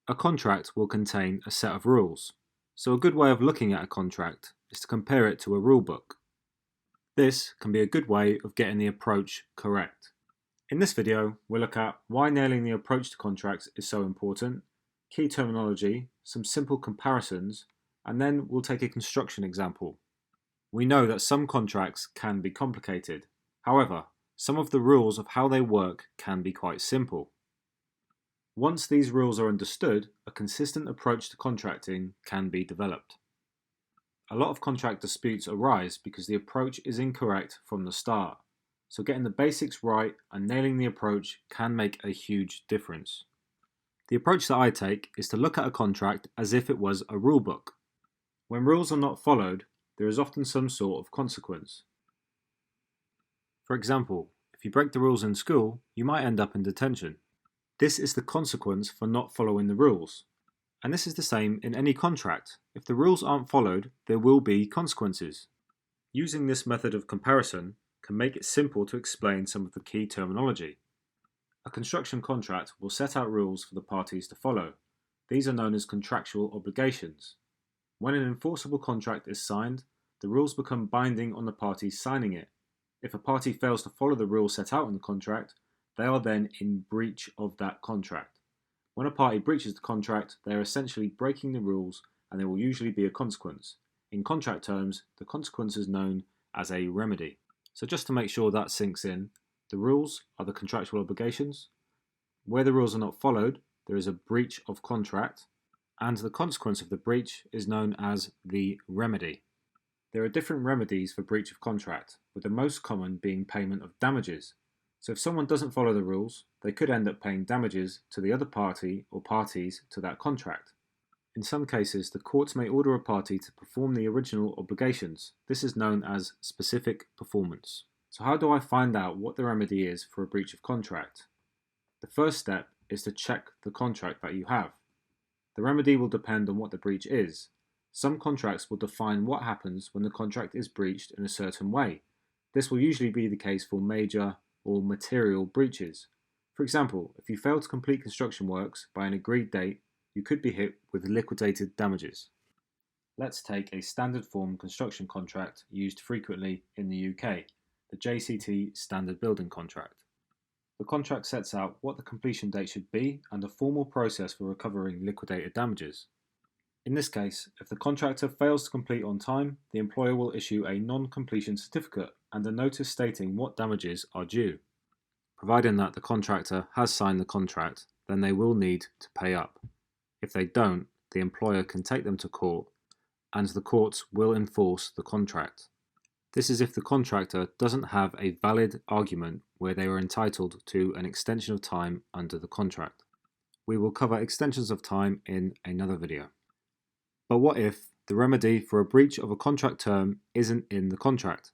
A contract will contain a set of rules, so a good way of looking at a contract is to compare it to a rulebook. This can be a good way of getting the approach correct. In this video, we'll look at why nailing the approach to contracts is so important, key terminology, some simple comparisons, and then we'll take a construction example. We know that some contracts can be complicated. However, some of the rules of how they work can be quite simple. Once these rules are understood, a consistent approach to contracting can be developed. A lot of contract disputes arise because the approach is incorrect from the start, so getting the basics right and nailing the approach can make a huge difference. The approach that I take is to look at a contract as if it was a rulebook. When rules are not followed, there is often some sort of consequence. For example, if you break the rules in school, you might end up in detention. This is the consequence for not following the rules. And this is the same in any contract. If the rules aren't followed, there will be consequences. Using this method of comparison can make it simple to explain some of the key terminology. A construction contract will set out rules for the parties to follow. These are known as contractual obligations. When an enforceable contract is signed, the rules become binding on the parties signing it. If a party fails to follow the rules set out in the contract, they are then in breach of that contract. When a party breaches the contract, they are essentially breaking the rules and there will usually be a consequence. In contract terms, the consequence is known as a remedy. So just to make sure that sinks in, the rules are the contractual obligations. Where the rules are not followed, there is a breach of contract, and the consequence of the breach is known as the remedy. There are different remedies for breach of contract, with the most common being payment of damages. So if someone doesn't follow the rules, they could end up paying damages to the other party or parties to that contract. In some cases, the courts may order a party to perform the original obligations. This is known as specific performance. So how do I find out what the remedy is for a breach of contract? The first step is to check the contract that you have. The remedy will depend on what the breach is. Some contracts will define what happens when the contract is breached in a certain way. This will usually be the case for major or material breaches. For example, if you fail to complete construction works by an agreed date, you could be hit with liquidated damages. Let's take a standard form construction contract used frequently in the UK, the JCT Standard Building Contract. The contract sets out what the completion date should be and a formal process for recovering liquidated damages. In this case, if the contractor fails to complete on time, the employer will issue a non-completion certificate and a notice stating what damages are due. Providing that the contractor has signed the contract, then they will need to pay up. If they don't, the employer can take them to court, and the courts will enforce the contract. This is if the contractor doesn't have a valid argument where they are entitled to an extension of time under the contract. We will cover extensions of time in another video. But what if the remedy for a breach of a contract term isn't in the contract?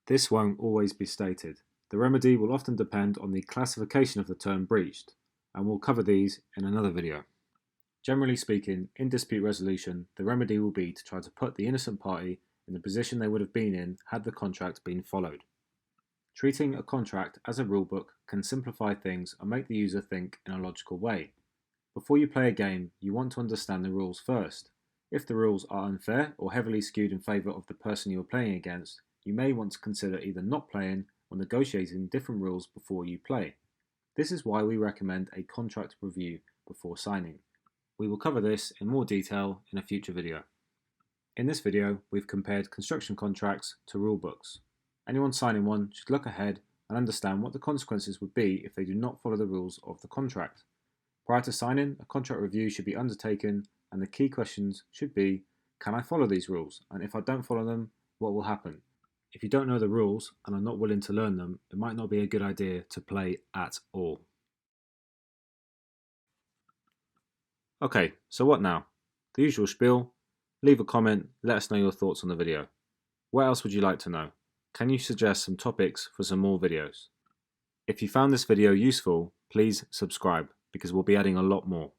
This won't always be stated. The remedy will often depend on the classification of the term breached, and we'll cover these in another video. Generally speaking, in dispute resolution, the remedy will be to try to put the innocent party in the position they would have been in had the contract been followed. Treating a contract as a rulebook can simplify things and make the user think in a logical way. Before you play a game, you want to understand the rules first. If the rules are unfair or heavily skewed in favour of the person you are playing against, you may want to consider either not playing or negotiating different rules before you play. This is why we recommend a contract review before signing. We will cover this in more detail in a future video. In this video, we've compared construction contracts to rulebooks. Anyone signing one should look ahead and understand what the consequences would be if they do not follow the rules of the contract. Prior to signing, a contract review should be undertaken, and the key questions should be, can I follow these rules? And if I don't follow them, what will happen? If you don't know the rules and are not willing to learn them, it might not be a good idea to play at all. Okay, so what now? The usual spiel. Leave a comment, let us know your thoughts on the video. What else would you like to know? Can you suggest some topics for some more videos? If you found this video useful, please subscribe because we'll be adding a lot more.